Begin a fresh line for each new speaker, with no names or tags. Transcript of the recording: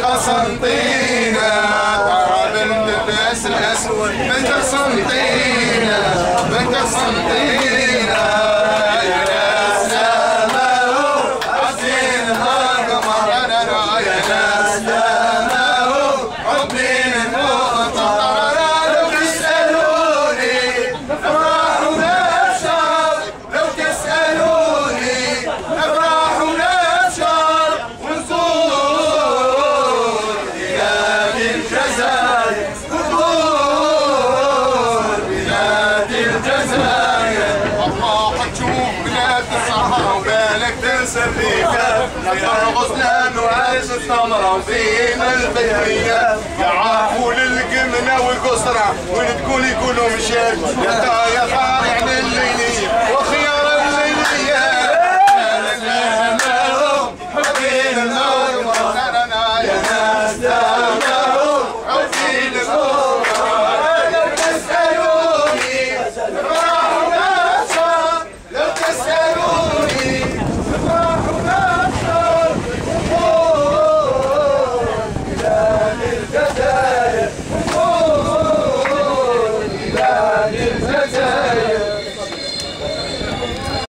قسنطينة بنت الاسود بنت قسنطينة بنت قسنطينة يا ناس سماو عزينها قمر انا يا ناس سماو حبين المطر لو تسألوني افراح ونبشر لو تسألوني افراح ونبشر ونزور بلاد الجزائر ونزور بلاد الجزائر الله حتشوف بلاد الصحراء وبالك تنسى الريفات نرقص لأنه عايش الثمرة وفينا البدرية يا عافول القمنة والقصرة وين تكون يكونوا مشاك يا طايا طالع من الليلية